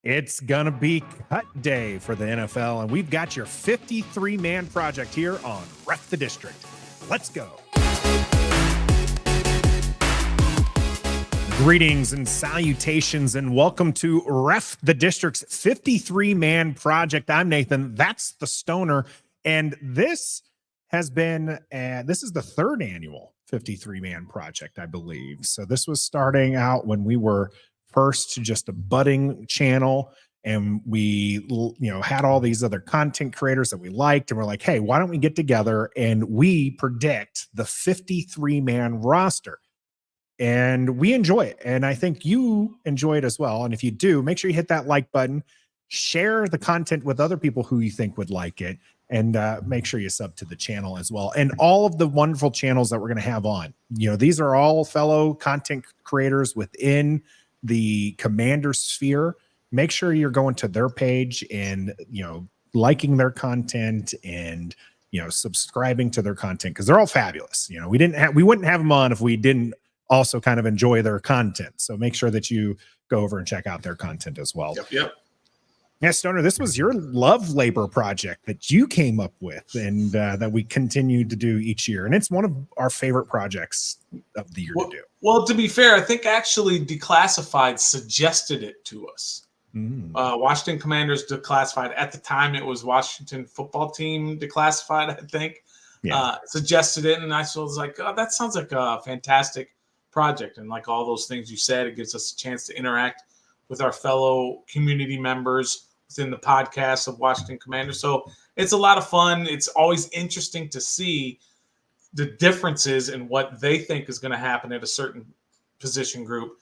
It's going to be cut day for the NFL, and we've got your 53-man project here on Ref the District. Let's go. Greetings and salutations, and welcome to Ref the District's 53-man project. I'm Nathan. That's the Stoner, and this has been, this is the third annual 53-man project, I believe. So this was starting out when we were first just a budding channel, and we had all these other content creators that we liked, and we're like, hey, why don't we get together and we predict the 53-man roster? And we enjoy it, and I think you enjoy it as well. And if you do, make sure you hit that like button, share the content with other people who you think would like it, and make sure you sub to the channel as well. And all of the wonderful channels that we're going to have on, these are all fellow content creators within the Commander sphere. Make sure you're going to their page and liking their content and subscribing to their content, because they're all fabulous. We wouldn't have them on if we didn't also kind of enjoy their content. So make sure that you go over and check out their content as well. Yep. Yeah, Stoner, this was your love labor project that you came up with, and that we continue to do each year. And it's one of our favorite projects of the year to do. Well, to be fair, I think actually Decalssified suggested it to us. Washington Commanders Declassified. At the time, it was Washington football team Declassified, I think. Yeah. Suggested it, and I was like, oh, that sounds like a fantastic project. And like all those things you said, it gives us a chance to interact with our fellow community members within the podcast of Washington Commanders. So it's a lot of fun. It's always interesting to see the differences in what they think is going to happen at a certain position group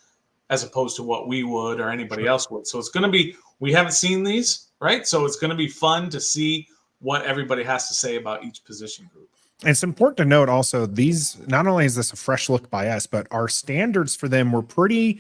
as opposed to what we would or anybody else would. So it's going to be, we haven't seen these, right? So it's going to be fun to see what everybody has to say about each position group. And it's important to note also, these, not only is this a fresh look by us, but our standards for them were pretty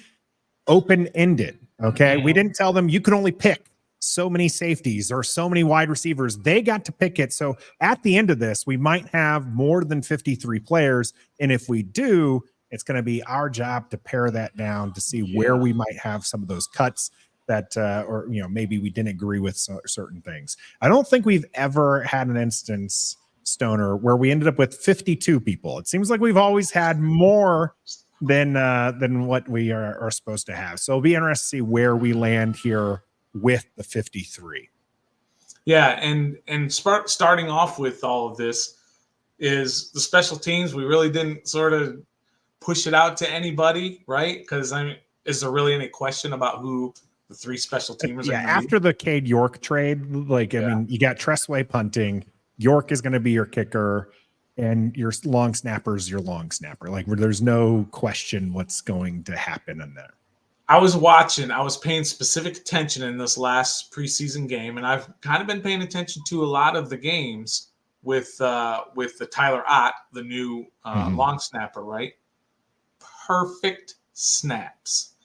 open-ended. Okay. We didn't tell them you could only pick so many safeties or so many wide receivers. They got to pick it. So at the end of this, we might have more than 53 players. And if we do, it's going to be our job to pare that down to see where we might have some of those cuts that, or, maybe we didn't agree with certain things. I don't think we've ever had an instance, Stoner, where we ended up with 52 people. It seems like we've always had more than what we are supposed to have. So it'll be interesting to see where we land here with the 53. Yeah, and starting off with all of this is the special teams. We really didn't sort of push it out to anybody, right? Because is there really any question about who the three special teamers are? After the Cade York trade, I mean, you got Tressway punting. York is going to be your kicker, and your long snapper is your long snapper. There's no question what's going to happen in there. I was paying specific attention in this last preseason game, and I've kind of been paying attention to a lot of the games with the Tyler Ott, the new long snapper, right? Perfect snaps.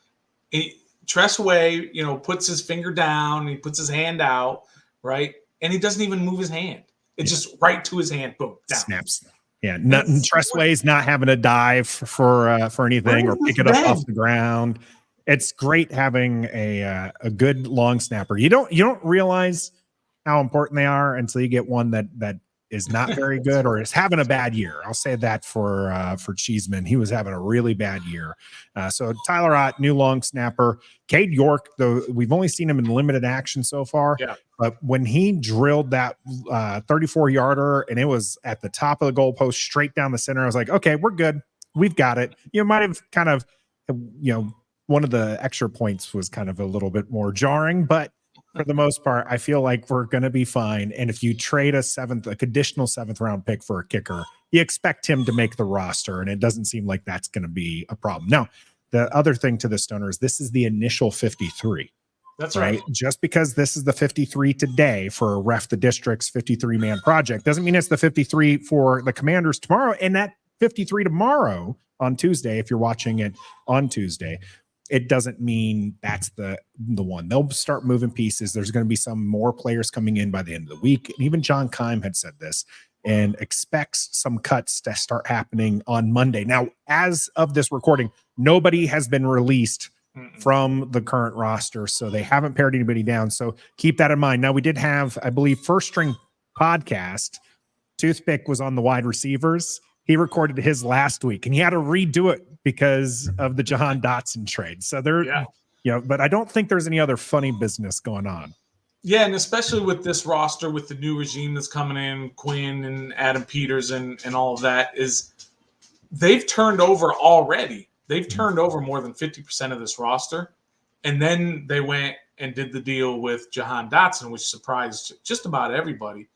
Tressway, puts his finger down, he puts his hand out, right? And he doesn't even move his hand. It's just right to his hand, boom, down. Snaps. Yeah, Tressway's not having to dive for anything or pick it up off the ground. It's great having a good long snapper. You don't realize how important they are until you get one that is not very good or is having a bad year. I'll say that for Cheeseman. He was having a really bad year. So Tyler Ott, new long snapper. Cade York, though, we've only seen him in limited action so far. Yeah. But when he drilled that 34-yarder and it was at the top of the goalpost, straight down the center, I was like, okay, we're good. We've got it. Might have kind of, one of the extra points was kind of a little bit more jarring, but for the most part, I feel like we're going to be fine. And if you trade a conditional seventh round pick for a kicker, you expect him to make the roster, and it doesn't seem like that's going to be a problem. Now, the other thing to the Stoner is this is the initial 53. That's right. Just because this is the 53 today for Ref the District's 53-man project doesn't mean it's the 53 for the Commanders tomorrow. And that 53 tomorrow on Tuesday, if you're watching it on Tuesday, it doesn't mean that's the one. They'll start moving pieces. There's going to be some more players coming in by the end of the week. And even John Keim had said this and expects some cuts to start happening on Monday. Now, as of this recording, nobody has been released from the current roster. So they haven't pared anybody down. So keep that in mind. Now, we did have, I believe, First String Podcast, Toothpick was on the wide receivers. He recorded his last week and he had to redo it because of the Jahan Dotson trade. So but I don't think there's any other funny business going on. Yeah, and especially with this roster, with the new regime that's coming in, Quinn and Adam Peters and all of that, is they've turned over already. They've turned over more than 50% of this roster. And then they went and did the deal with Jahan Dotson, which surprised just about everybody.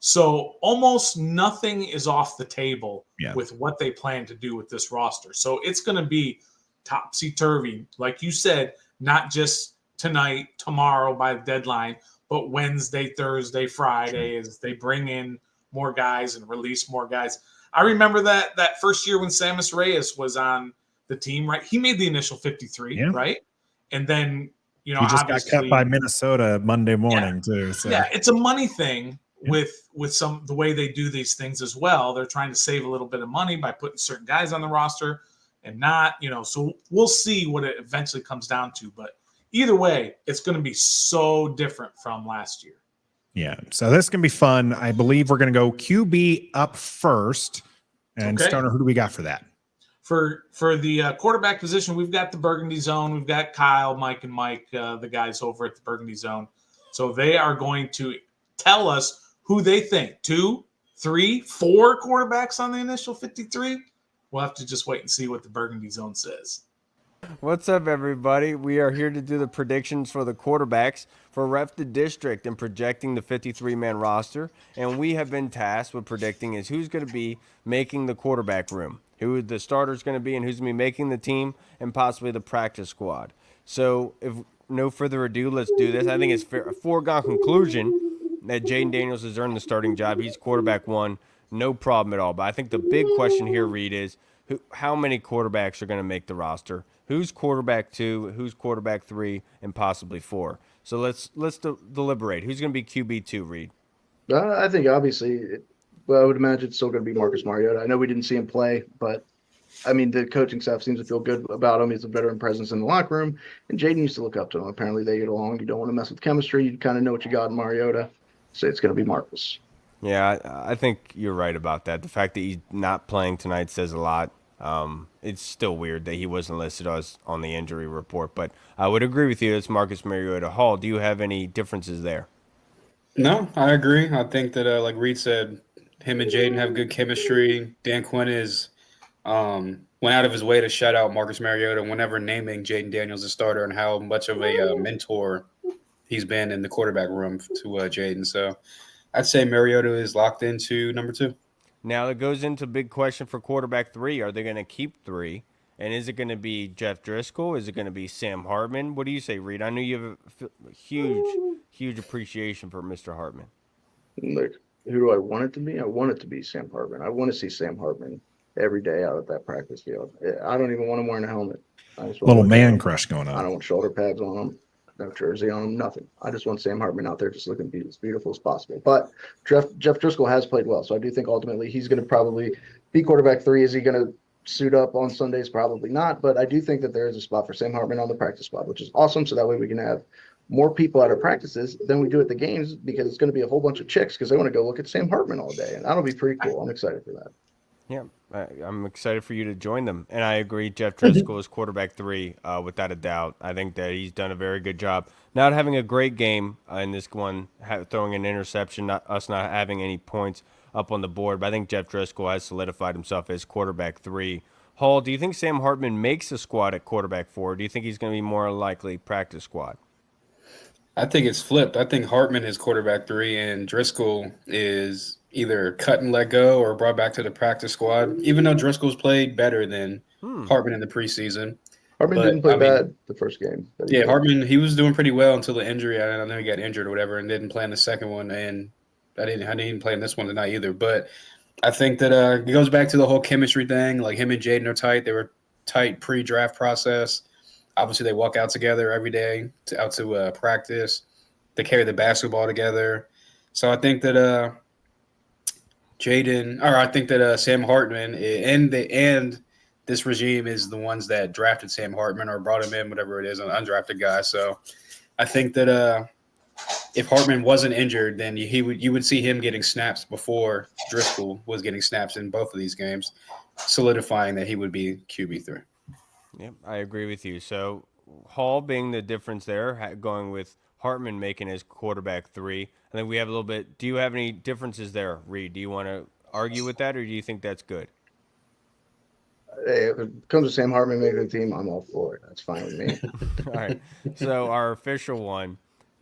So almost nothing is off the table with what they plan to do with this roster. So it's going to be topsy-turvy. Like you said, not just tonight, tomorrow by the deadline, but Wednesday, Thursday, Friday as they bring in more guys and release more guys. I remember that first year when Samus Reyes was on the team, right? He made the initial 53, right? And then, he just got cut by Minnesota Monday morning too. So. Yeah, it's a money thing with the way they do these things as well. They're trying to save a little bit of money by putting certain guys on the roster and not, so we'll see what it eventually comes down to. But either way, it's going to be so different from last year. Yeah. So this can be fun. I believe we're going to go QB up first. And Stoner, who do we got for that? For the quarterback position, we've got the Burgundy Zone. We've got Kyle, Mike, and Mike, the guys over at the Burgundy Zone. So they are going to tell us who they think. 2, 3, 4 quarterbacks on the initial 53. We'll have to just wait and see what the Burgundy Zone says. What's up, everybody? We are here to do the predictions for the quarterbacks for Ref the District and projecting the 53-man roster. And we have been tasked with predicting is who's going to be making the quarterback room, who the starter's going to be, and who's going to be making the team and possibly the practice squad. So, if no further ado, let's do this. I think it's a foregone conclusion that Jaden Daniels has earned the starting job. He's quarterback 1, no problem at all. But I think the big question here, Reed, is how many quarterbacks are going to make the roster? Who's quarterback 2, who's quarterback 3, and possibly 4? So let's deliberate. Who's going to be QB2, Reed? I think obviously, I would imagine it's still going to be Marcus Mariota. I know we didn't see him play, but I mean the coaching staff seems to feel good about him. He's a veteran presence in the locker room, and Jaden used to look up to him. Apparently they get along. You don't want to mess with chemistry. You kind of know what you got in Mariota. So it's going to be Marcus. Yeah, I think you're right about that. The fact that he's not playing tonight says a lot. It's still weird that he wasn't listed on the injury report, but I would agree with you. It's Marcus Mariota. Hall, do you have any differences there? No, I agree. I think that, like Reed said, him and Jaden have good chemistry. Dan Quinn went out of his way to shout out Marcus Mariota whenever naming Jaden Daniels a starter and how much of a mentor he's been in the quarterback room to Jaden. So I'd say Mariota is locked into number 2. Now it goes into big question for quarterback 3. Are they going to keep 3? And is it going to be Jeff Driscoll? Is it going to be Sam Hartman? What do you say, Reed? I know you have a huge appreciation for Mr. Hartman. Like, who do I want it to be? I want it to be Sam Hartman. I want to see Sam Hartman every day out at that practice field. I don't even want him wearing a helmet. Little man crush going on. I don't want shoulder pads on him. No jersey on him, nothing. I just want Sam Hartman out there just looking as beautiful as possible. But Jeff Driscoll has played well, so I do think ultimately he's going to probably be quarterback 3. Is he going to suit up on Sundays? Probably not, but I do think that there is a spot for Sam Hartman on the practice squad, which is awesome, so that way we can have more people at our practices than we do at the games, because it's going to be a whole bunch of chicks because they want to go look at Sam Hartman all day, and that'll be pretty cool. I'm excited for that. Yeah, I'm excited for you to join them. And I agree, Jeff Driscoll is quarterback 3, without a doubt. I think that he's done a very good job. Not having a great game in this one, throwing an interception, us not having any points up on the board. But I think Jeff Driscoll has solidified himself as quarterback 3. Hall, do you think Sam Hartman makes the squad at quarterback 4? Or do you think he's going to be more likely practice squad? I think it's flipped. I think Hartman is quarterback 3 and Driscoll is either cut and let go or brought back to the practice squad, even though Driscoll's played better than Hartman in the preseason. Hartman didn't play bad the first game. Yeah, Hartman, he was doing pretty well until the injury. I don't know, he got injured or whatever and didn't play in the second one, and I didn't even play in this one tonight either. But I think that it goes back to the whole chemistry thing. Like, him and Jaden are tight. They were tight pre-draft process. Obviously, they walk out together every day out to practice. They carry the basketball together. So I think that Sam Hartman and this regime is the ones that drafted Sam Hartman or brought him in, whatever it is, an undrafted guy. So I think that if Hartman wasn't injured, then you would see him getting snaps before Driscoll was getting snaps in both of these games, solidifying that he would be QB3. Yep, I agree with you. So Hall being the difference there, going with Hartman making his quarterback 3. I think we have a little bit. Do you have any differences there, Reed? Do you want to argue with that, or do you think that's good? Hey, if it comes to Sam Hartman making the team, I'm all for it. That's fine with me. All right. So our official one,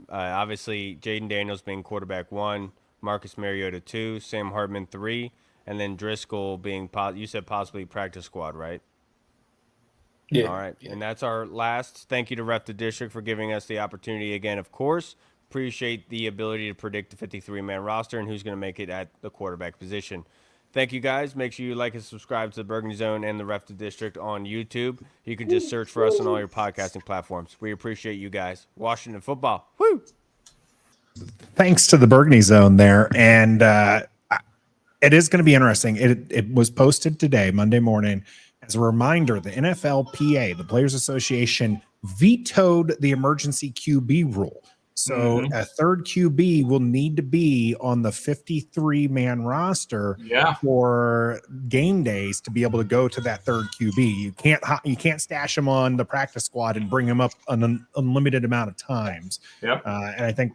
obviously Jaden Daniels being quarterback 1, Marcus Mariota 2, Sam Hartman 3, and then Driscoll being you said possibly practice squad, right? Yeah. All right. Yeah. And that's our last. Thank you to Ref the District for giving us the opportunity again, of course. Appreciate the ability to predict the 53-man roster and who's going to make it at the quarterback position. Thank you, guys. Make sure you like and subscribe to the Burgundy Zone and the Ref the District on YouTube. You can just search for us on all your podcasting platforms. We appreciate you guys. Washington football. Woo! Thanks to the Burgundy Zone there. And it is going to be interesting. It was posted today, Monday morning. As a reminder, the NFLPA, the Players Association, vetoed the emergency QB rule. So a third QB will need to be on the 53-man roster for game days to be able to go to that third QB. You can't stash him on the practice squad and bring him up an unlimited amount of times. Yep. And I think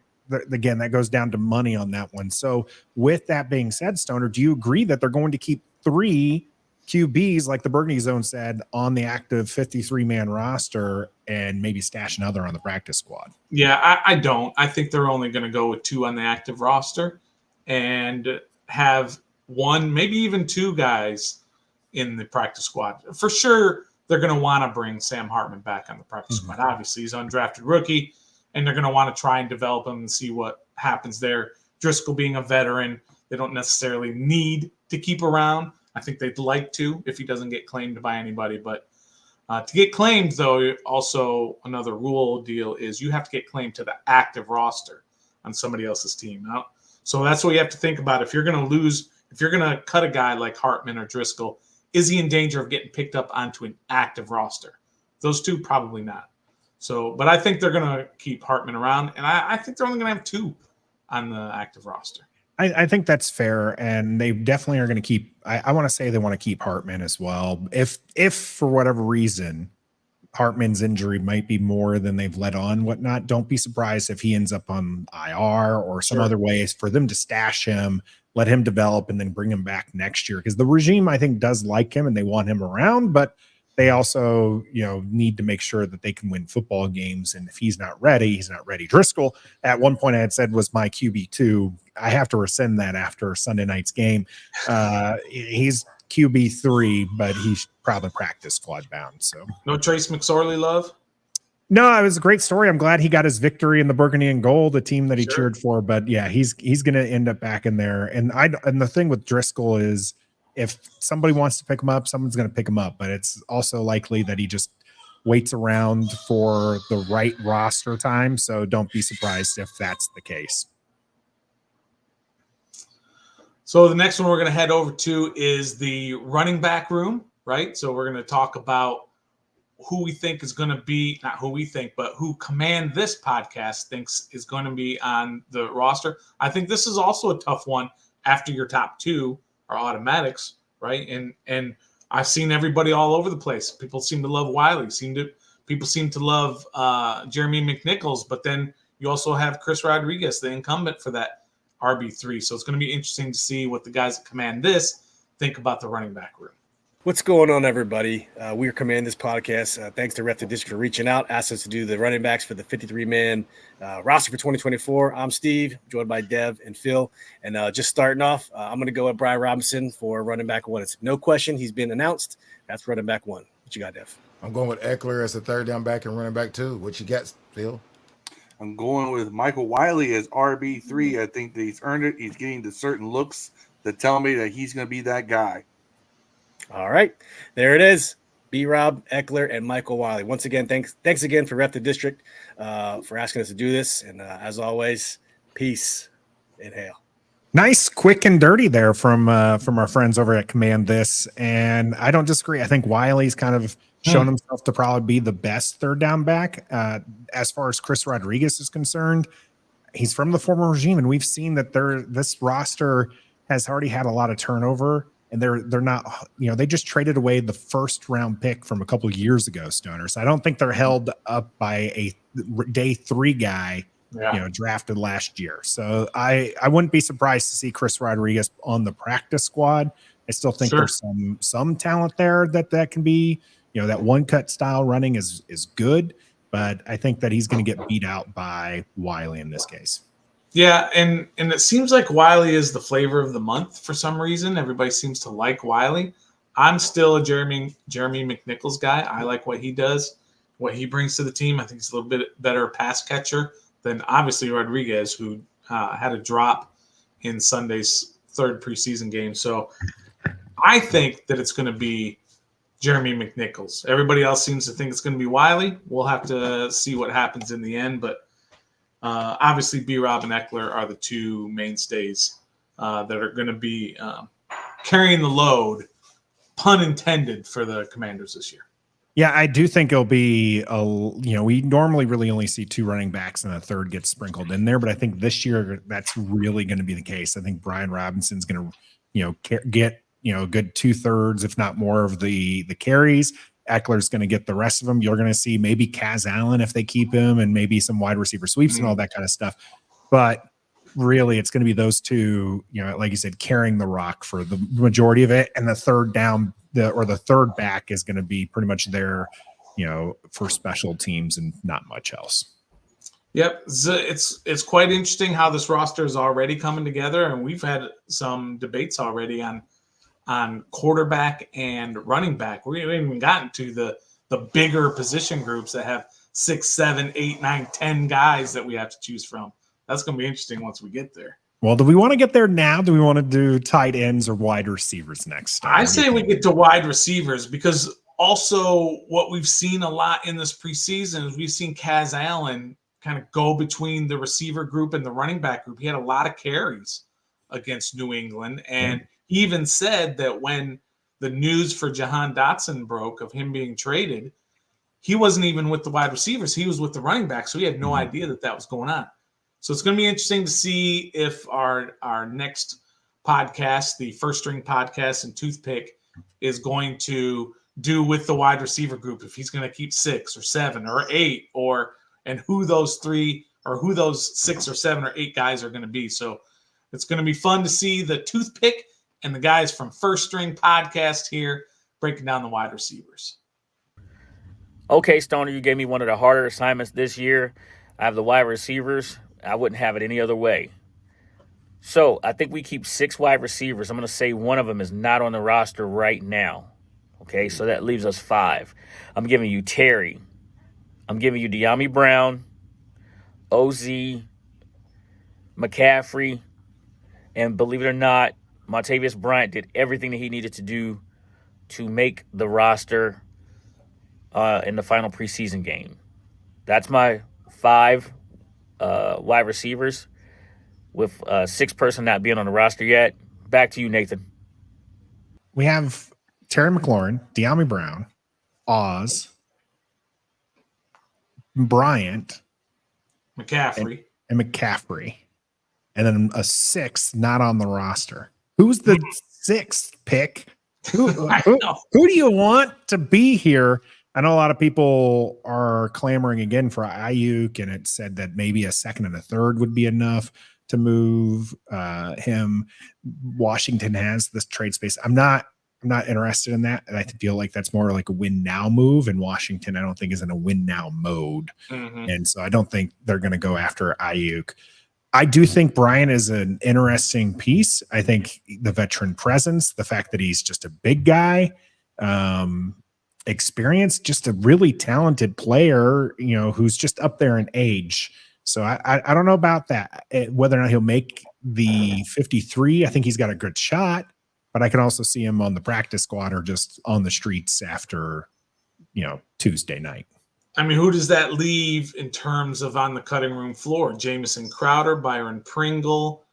again, that goes down to money on that one. So with that being said, Stoner, do you agree that they're going to keep 3 QBs, like the Burgundy Zone said, on the active 53-man roster and maybe stash another on the practice squad? Yeah, I don't. I think they're only going to go with 2 on the active roster and have 1, maybe even 2 guys in the practice squad. For sure, they're going to want to bring Sam Hartman back on the practice squad. Obviously, he's an undrafted rookie, and they're going to want to try and develop him and see what happens there. Driscoll being a veteran, they don't necessarily need to keep around. I think they'd like to if he doesn't get claimed by anybody. But to get claimed, though, also another rule deal is you have to get claimed to the active roster on somebody else's team. Now, so that's what you have to think about. If you're going to cut a guy like Hartman or Driscoll, is he in danger of getting picked up onto an active roster? Those 2, probably not. So, but I think they're going to keep Hartman around, and I think they're only going to have 2 on the active roster. I think that's fair, and they definitely are going to keep. I want to say they want to keep Hartman as well. If for whatever reason Hartman's injury might be more than they've let on, whatnot, don't be surprised if he ends up on IR or some other ways for them to stash him, let him develop, and then bring him back next year. Because the regime, I think, does like him and they want him around, but they also, need to make sure that they can win football games. And if he's not ready, he's not ready. Driscoll, at one point I had said was my QB2. I have to rescind that after Sunday night's game. He's QB3, but he's probably practice squad bound. So no Trace McSorley love? No, it was a great story. I'm glad he got his victory in the Burgundy and Gold, the team that he cheered for. But yeah, he's going to end up back in there. And the thing with Driscoll is, if somebody wants to pick him up, someone's going to pick him up. But it's also likely that he just waits around for the right roster time. So don't be surprised if that's the case. So the next one we're going to head over to is the running back room, right? So we're going to talk about who we think is going to be, not who we think, but who Command This Podcast thinks is going to be on the roster. I think this is also a tough one after your top 2 are automatics, right? And I've seen everybody all over the place. People seem to love Wiley. People seem to love Jeremy McNichols, but then you also have Chris Rodriguez, the incumbent for that RB3. So it's going to be interesting to see what the guys that Command This think about the running back room. What's going on, everybody? We are Command This Podcast. Thanks to Ref the District for reaching out, asked us to do the running backs for the 53-man roster for 2024. I'm Steve, joined by Dev and Phil. And just starting off, I'm going to go with Brian Robinson for running back 1. It's no question. He's been announced. That's running back 1. What you got, Dev? I'm going with Eckler as the 3rd down back and running back 2. What you got, Phil? I'm going with Michael Wiley as RB3. I think that he's earned it. He's getting the certain looks that tell me that he's going to be that guy. All right, there it is. B-Rob, Eckler, and Michael Wiley. Once again, thanks again for Rep the District for asking us to do this. And as always, peace and hail. Nice, quick and dirty there from our friends over at Command This, and I don't disagree. I think Wiley's kind of shown himself to probably be the best third down back. As far as Chris Rodriguez is concerned, he's from the former regime, and we've seen that this roster has already had a lot of turnover, and they're not, they just traded away the first round pick from a couple of years ago, Stoner. So I don't think they're held up by a day 3 guy. Drafted last year. So I wouldn't be surprised to see Chris Rodriguez on the practice squad. I still think there's some talent there that can be, that one cut style running is good, but I think that he's going to get beat out by Wiley in this case. Yeah, and it seems like Wiley is the flavor of the month for some reason. Everybody seems to like Wiley. I'm still a Jeremy McNichols guy. I like what he does, what he brings to the team. I think he's a little bit better pass catcher than obviously Rodriguez, who had a drop in Sunday's 3rd preseason game. So I think that it's going to be Jeremy McNichols. Everybody else seems to think it's going to be Wiley. We'll have to see what happens in the end. But obviously B-Rob and Eckler are the 2 mainstays that are going to be carrying the load, pun intended, for the Commanders this year. Yeah, I do think it'll be we normally really only see 2 running backs and a third gets sprinkled in there, but I think this year that's really going to be the case. I think Brian Robinson's going to, get, a good 2/3, if not more, of the carries. Eckler's going to get the rest of them. You're going to see maybe Kaz Allen if they keep him, and maybe some wide receiver sweeps and all that kind of stuff. But really, it's going to be those 2, like you said, carrying the rock for the majority of it, and the third down. The third back is going to be pretty much there, for special teams and not much else. Yep. It's quite interesting how this roster is already coming together, and we've had some debates already on quarterback and running back. We haven't even gotten to the bigger position groups that have 6, 7, 8, 9, 10 guys that we have to choose from. That's going to be interesting once we get there. Well, do we want to get there now? Do we want to do tight ends or wide receivers next? I say we get to wide receivers, because also what we've seen a lot in this preseason is we've seen Kaz Allen kind of go between the receiver group and the running back group. He had a lot of carries against New England, and he even said that when the news for Jahan Dotson broke of him being traded, he wasn't even with the wide receivers. He was with the running back, so he had no idea that was going on. So it's going to be interesting to see if our next podcast, the First String Podcast and Toothpick, is going to do with the wide receiver group, if he's going to keep 6 or 7 or 8, and who those 3 or who those 6 or 7 or 8 guys are going to be. So it's going to be fun to see the Toothpick and the guys from First String Podcast here breaking down the wide receivers. Okay, Stoner, you gave me one of the harder assignments this year. I have the wide receivers. I wouldn't have it any other way. So I think we keep 6 wide receivers. I'm going to say one of them is not on the roster right now. Okay, so that leaves us 5. I'm giving you Terry. I'm giving you De'Ami Brown, OZ, McCaffrey, and believe it or not, Montavious Bryant did everything that he needed to do to make the roster in the final preseason game. That's my 5 wide receivers, with 6th person not being on the roster yet. Back to you, Nathan. We have Terry McLaurin, De'Ami Brown, Oz, Bryant, McCaffrey, and McCaffrey, and then a 6th not on the roster. Who's the 6th pick? Who do you want to be here? I know a lot of people are clamoring again for Ayuk, and it said that maybe a 2nd and a 3rd would be enough to move him. Washington has this trade space. I'm not interested in that, and I feel like that's more like a win now move. And Washington, I don't think, is in a win now mode, and so I don't think they're going to go after Ayuk. I do think Brian is an interesting piece. I think the veteran presence, the fact that he's just a big guy, experience, just a really talented player, who's just up there in age. So I don't know about that, whether or not he'll make the 53. I think he's got a good shot, but I can also see him on the practice squad or just on the streets after, Tuesday night. I mean, who does that leave in terms of on the cutting room floor? Jamison Crowder, Byron Pringle,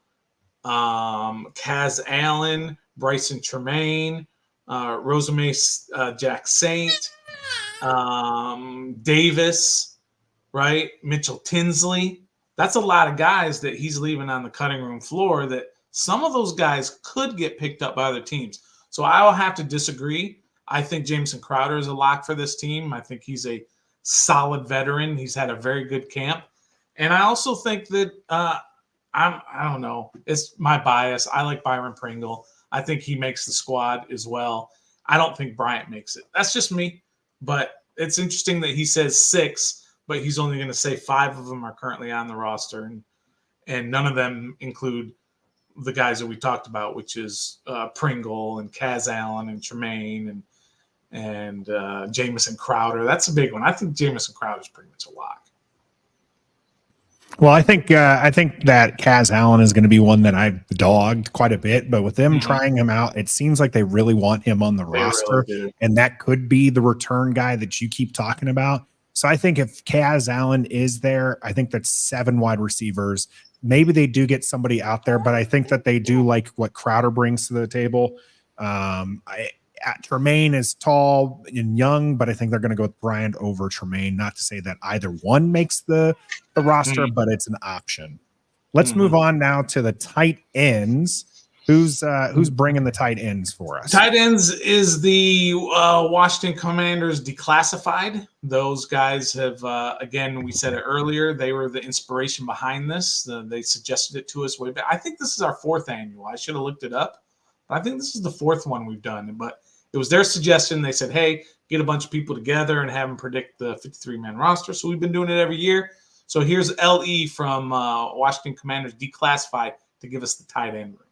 Kaz Allen, Bryson Tremaine, Rosamay Jack Saint, Davis, right? Mitchell Tinsley. That's a lot of guys that he's leaving on the cutting room floor that some of those guys could get picked up by other teams. So I will have to disagree. I think Jamison Crowder is a lock for this team. I think he's a solid veteran. He's had a very good camp. And I also think that I don't know. It's my bias. I like Byron Pringle. I think he makes the squad as well. I don't think Bryant makes it. That's just me. But it's interesting that he says 6, but he's only going to say 5 of them are currently on the roster. And none of them include the guys that we talked about, which is Pringle and Kaz Allen and Tremaine and Jamison Crowder. That's a big one. I think Jamison Crowder is pretty much a lock. Well, I think that Kaz Allen is going to be one that I've dogged quite a bit, but with them trying him out, it seems like they really want him on the roster, really and that could be the return guy that you keep talking about. So I think if Kaz Allen is there, I think that's 7 wide receivers. Maybe they do get somebody out there, but I think that they do like what Crowder brings to the table. Tremaine is tall and young, but I think they're going to go with Bryant over Tremaine. Not to say that either one makes the roster, but it's an option. Let's move on now to the tight ends. Who's bringing the tight ends for us? Tight ends is the Washington Commanders Decalssified. Those guys have, again, we said it earlier, they were the inspiration behind this. They suggested it to us way back. I think this is our 4th annual. I should have looked it up. I think this is the 4th one we've done, but it was their suggestion. They said, hey, get a bunch of people together and have them predict the 53-man roster. So we've been doing it every year. So here's LE from Washington Commanders Decalssified to give us the tight end room.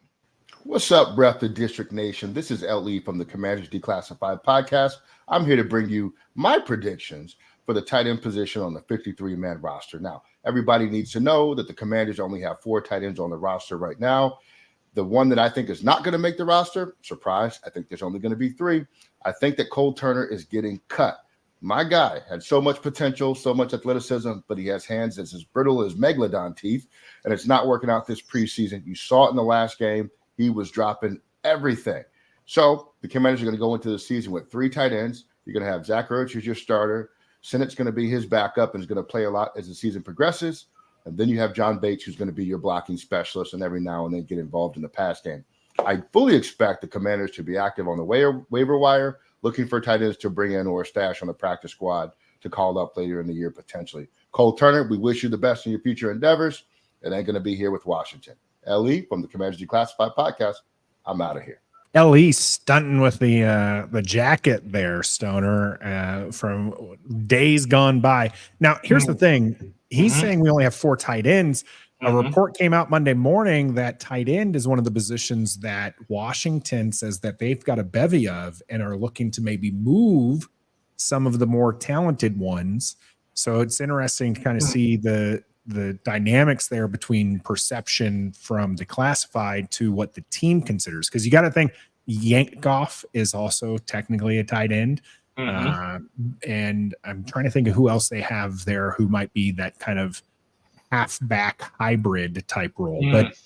What's up, Breath of District Nation? This is LE from the Commanders Declassified podcast. I'm here to bring you my predictions for the tight end position on the 53-man roster. Now, everybody needs to know that the Commanders only have 4 tight ends on the roster right now. The one that I think is not going to make the roster, surprise, I think there's only going to be 3. I think that Cole Turner is getting cut. My guy had so much potential, so much athleticism, but he has hands that's as brittle as megalodon teeth, and it's not working out this preseason. You saw it in the last game. He was dropping everything. So the Commanders are going to go into the season with 3 tight ends. You're going to have Zach Ertz as your starter. Sennett's going to be his backup and is going to play a lot as the season progresses. And then you have John Bates, who's going to be your blocking specialist and every now and then get involved in the pass game. I fully expect the Commanders to be active on the waiver wire, looking for tight ends to bring in or stash on the practice squad to call up later in the year potentially. Cole Turner, we wish you the best in your future endeavors. It ain't going to be here with Washington. LE from the Commanders Declassified podcast. I'm out of here. LE stunting with the jacket there, Stoner, from days gone by. Now, here's the thing. He's saying we only have 4 tight ends. A report came out Monday morning that tight end is one of the positions that Washington says that they've got a bevy of and are looking to maybe move some of the more talented ones. So it's interesting to kind of see the dynamics there between perception from Declassified to what the team considers. Because you got to think Yankoff is also technically a tight end. And I'm trying to think of who else they have there who might be that kind of halfback hybrid type role. But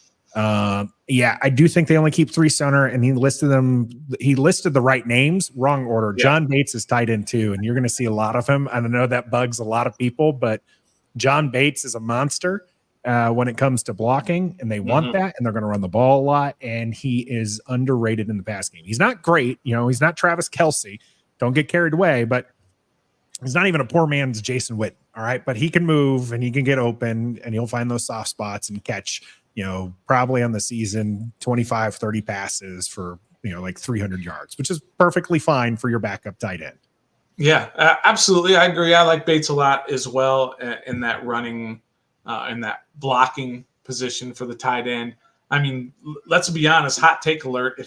yeah, I do think they only keep 3 center, and he listed the right names, wrong order. Yeah. John Bates is tight end too, and you're going to see a lot of him. I know that bugs a lot of people, but John Bates is a monster when it comes to blocking, and they want that, and they're going to run the ball a lot, and he is underrated in the pass game. He's not great. He's not Travis Kelce. Don't get carried away, but he's not even a poor man's Jason Witten. All right. But he can move and he can get open and he'll find those soft spots and catch, probably on the season, 25, 30 passes for, like 300 yards, which is perfectly fine for your backup tight end. Yeah, absolutely. I agree. I like Bates a lot as well in that running, in that blocking position for the tight end. I mean, let's be honest, hot take alert. I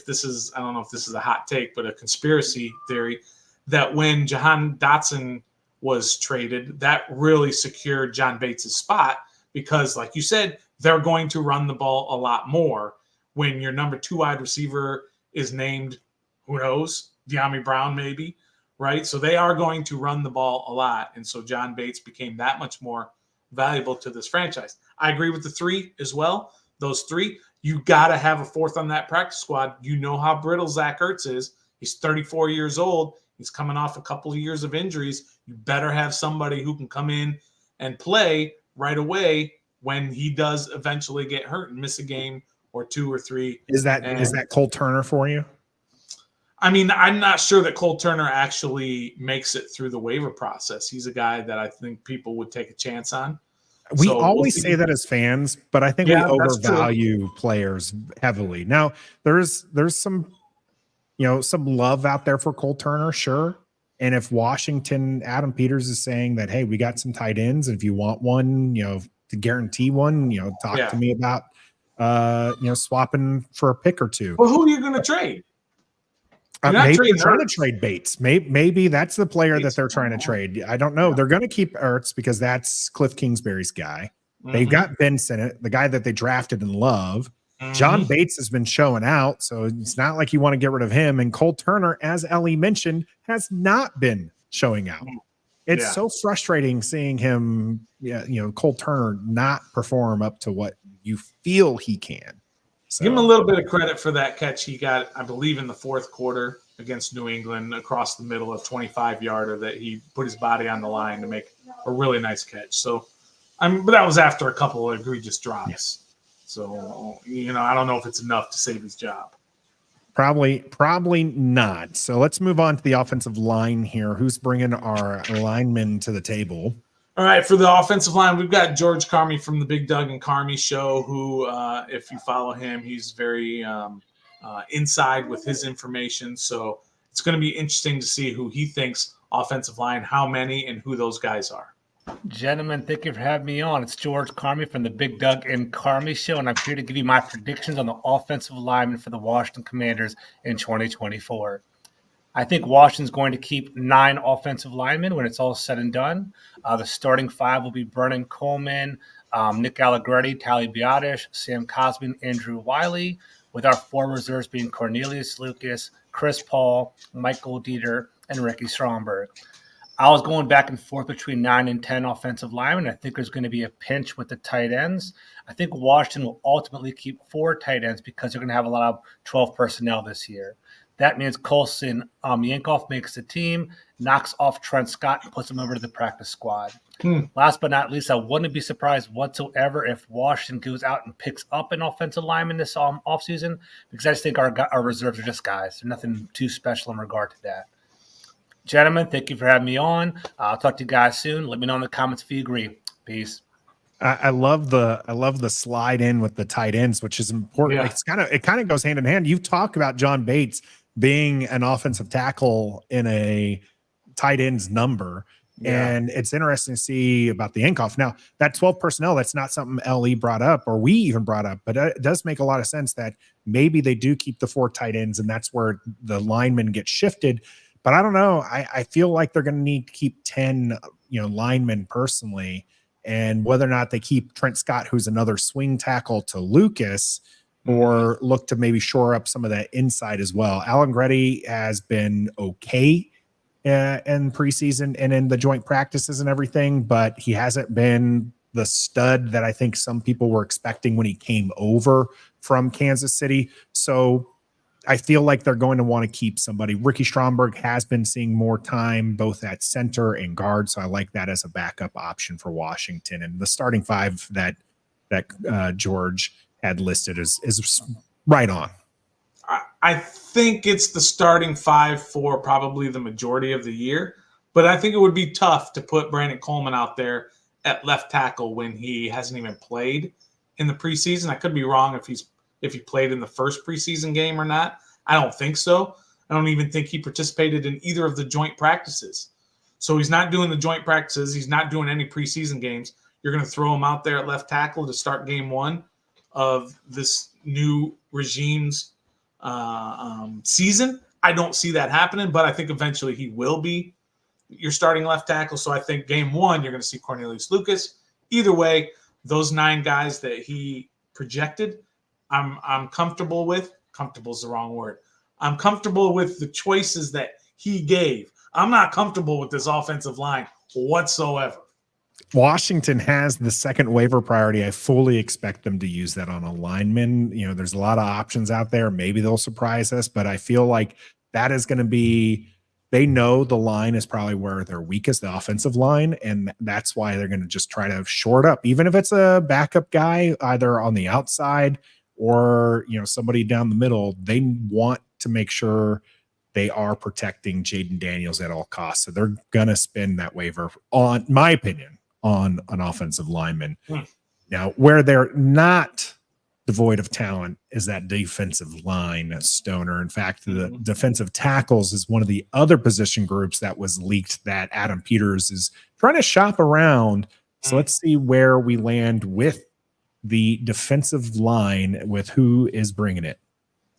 don't know if this is a hot take, but a conspiracy theory that when Jahan Dotson was traded, that really secured John Bates' spot because, like you said, they're going to run the ball a lot more when your number 2 wide receiver is named, who knows, De'Ami Brown maybe, right? So they are going to run the ball a lot, and so John Bates became that much more valuable to this franchise. I agree with the 3 as well. Those 3. You got to have a fourth on that practice squad. You know how brittle Zach Ertz is. He's 34 years old. He's coming off a couple of years of injuries. You better have somebody who can come in and play right away when he does eventually get hurt and miss a game or 2 or 3. Is that Cole Turner for you? I mean, I'm not sure that Cole Turner actually makes it through the waiver process. He's a guy that I think people would take a chance on. We always say that as fans, but I think we overvalue players heavily. Now, there's some, some love out there for Cole Turner, sure. And if Washington, Adam Peters is saying that, hey, we got some tight ends, and if you want one, to guarantee one, talk to me about, swapping for a pick or two. Well, who are you going to trade? Maybe they're trying to trade Bates. Maybe that's the player that they're trying to trade. I don't know. They're going to keep Ertz because that's Cliff Kingsbury's guy. Mm-hmm. They've got Ben Sinnott, the guy that they drafted and love. Mm-hmm. John Bates has been showing out, so it's not like you want to get rid of him. And Cole Turner, as Ellie mentioned, has not been showing out. It's so frustrating seeing him, Cole Turner not perform up to what you feel he can. So. Give him a little bit of credit for that catch he got, I believe, in the fourth quarter against New England across the middle of 25-yarder that he put his body on the line to make a really nice catch. So, but that was after a couple of egregious drops. Yes. So, I don't know if it's enough to save his job. Probably not. So let's move on to the offensive line here. Who's bringing our linemen to the table? All right, for the offensive line, we've got George Carmi from the Big Doug and Carmi show, who, if you follow him, he's very inside with his information. So it's going to be interesting to see who he thinks offensive line, how many, and who those guys are. Gentlemen, thank you for having me on. It's George Carmi from the Big Doug and Carmi show, and I'm here to give you my predictions on the offensive linemen for the Washington Commanders in 2024. I think Washington's going to keep 9 offensive linemen when it's all said and done. The starting 5 will be Brennan Coleman, Nick Allegretti, Tally Biotish, Sam Cosby, and Andrew Wiley, with our 4 reserves being Cornelius Lucas, Chris Paul, Michael Dieter, and Ricky Stromberg. I was going back and forth between 9 and 10 offensive linemen. I think there's going to be a pinch with the tight ends. I think Washington will ultimately keep 4 tight ends because they're going to have a lot of 12 personnel this year. That means Colson Yankoff makes the team, knocks off Trent Scott, and puts him over to the practice squad. Last but not least, I wouldn't be surprised whatsoever if Washington goes out and picks up an offensive lineman this offseason, because I just think our reserves are just guys. There's nothing too special in regard to that. Gentlemen, thank you for having me on. I'll talk to you guys soon. Let me know in the comments if you agree. Peace. I love the slide in with the tight ends, which is important. Yeah. It kind of goes hand in hand. You talk about John Bates being an offensive tackle in a tight ends number. Yeah. And it's interesting to see about the Yankoff. Now, that 12 personnel, that's not something LE brought up or we even brought up, but it does make a lot of sense that maybe they do keep the 4 tight ends and that's where the linemen get shifted. But I don't know. I feel like they're going to need to keep 10, linemen personally, and whether or not they keep Trent Scott, who's another swing tackle, to Lucas, or look to maybe shore up some of that inside as well. Allegretti has been okay in preseason and in the joint practices and everything, but he hasn't been the stud that I think some people were expecting when he came over from Kansas City. So I feel like they're going to want to keep somebody. Ricky Stromberg has been seeing more time both at center and guard, so I like that as a backup option for Washington. And the starting 5 that George had listed is right on. I think it's the starting 5 for probably the majority of the year, but I think it would be tough to put Brandon Coleman out there at left tackle when he hasn't even played in the preseason. I could be wrong if he played in the first preseason game or not. I don't think so. I don't even think he participated in either of the joint practices. So he's not doing the joint practices. He's not doing any preseason games. You're going to throw him out there at left tackle to start game 1 of this new regime's season. I don't see that happening, but I think eventually he will be your starting left tackle. So I think game 1, you're going to see Cornelius Lucas. Either way, those 9 guys that he projected, I'm comfortable with. Comfortable is the wrong word. I'm comfortable with the choices that he gave. I'm not comfortable with this offensive line whatsoever. Washington has the second waiver priority. I fully expect them to use that on a lineman. You know, there's a lot of options out there. Maybe they'll surprise us, but I feel like that is going to be, they know the line is probably where they're weakest, the offensive line, and that's why they're going to just try to short up, even if it's a backup guy, either on the outside or, you know, somebody down the middle. They want to make sure they are protecting Jaden Daniels at all costs. So they're going to spend that waiver, on my opinion, on an offensive lineman. Now, where they're not devoid of talent is that defensive line, Stoner. In fact, the defensive tackles is one of the other position groups that was leaked that Adam Peters is trying to shop around. So let's see where we land with the defensive line, with who is bringing it.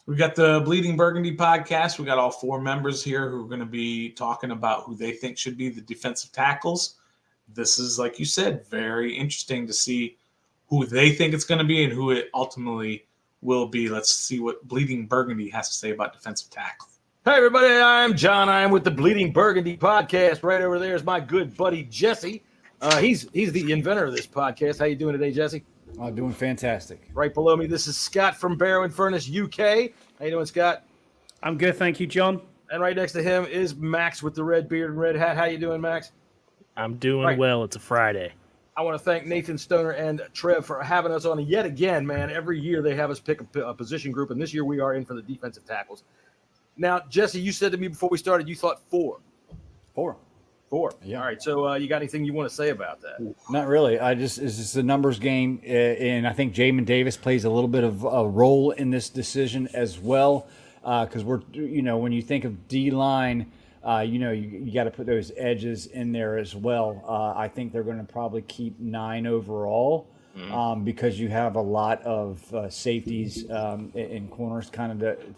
We got the Bleeding Burgundy podcast. We got all 4 members here who are going to be talking about who they think should be the defensive tackles. This is, like you said, very interesting to see who they think it's going to be and who it ultimately will be. Let's see what Bleeding Burgundy has to say about defensive tackle. Hey, everybody. I'm John. I'm with the Bleeding Burgundy podcast. Right over there is my good buddy, Jesse. He's the inventor of this podcast. How you doing today, Jesse? Doing fantastic. Right below me, this is Scott from Barrow and Furnace, UK. How you doing, Scott? I'm good, thank you, John. And right next to him is Max with the red beard and red hat. How you doing, Max? I'm doing well. It's a Friday. I want to thank Nathan Stoner and Trev for having us on yet again, man. Every year they have us pick a position group, and this year we are in for the defensive tackles. Now, Jesse, you said to me before we started you thought 4. 4. Yeah. All right. So you got anything you want to say about that? Not really. It's just a numbers game, and I think Jamin Davis plays a little bit of a role in this decision as well, because when you think of D-line, you got to put those edges in there as well. I think they're going to probably keep 9 overall because you have a lot of safeties and corners kind of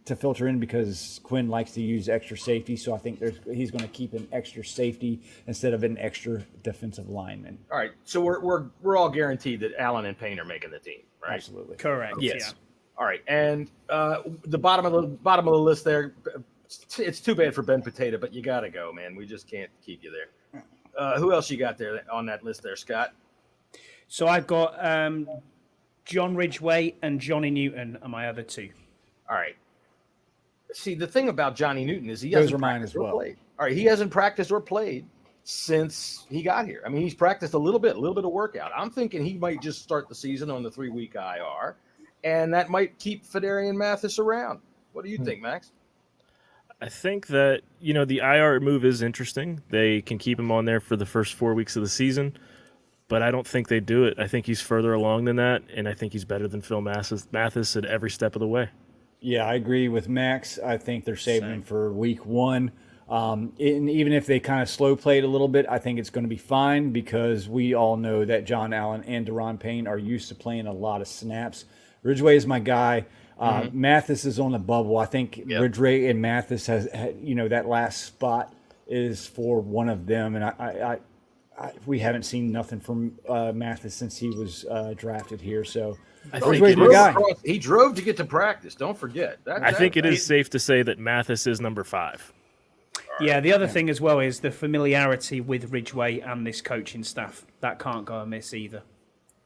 to filter in, because Quinn likes to use extra safety. So I think he's going to keep an extra safety instead of an extra defensive lineman. All right. So we're all guaranteed that Allen and Payne are making the team, right? Absolutely. Correct. Yes. Yeah. All right. And the bottom of the list there, it's too bad for Ben Potato, but you got to go, man. We just can't keep you there. Who else you got there on that list there, Scott? So I've got John Ridgway and Johnny Newton are my other 2. All right. See, the thing about Johnny Newton is he Those hasn't are mine practiced as or well. played. All right, he hasn't practiced or played since he got here. I mean, he's practiced a little bit of workout. I'm thinking he might just start the season on the 3-week IR, and that might keep Fedarian Mathis around. What do you think, Max? I think that, the IR move is interesting. They can keep him on there for the first 4 weeks of the season, but I don't think they do it. I think he's further along than that, and I think he's better than Phil Mathis at every step of the way. Yeah, I agree with Max. I think they're saving him for week 1. And even if they kind of slow play it a little bit, I think it's going to be fine, because we all know that John Allen and Deron Payne are used to playing a lot of snaps. Ridgway is my guy. Mathis is on the bubble. I think Ridgway and Mathis has that last spot is for one of them, and I we haven't seen nothing from Mathis since he was drafted here. So Ridgway's my guy. He drove to get to practice. Don't forget. I think it is safe to say that Mathis is number 5. Yeah, the other thing as well is the familiarity with Ridgway and this coaching staff. That can't go amiss either.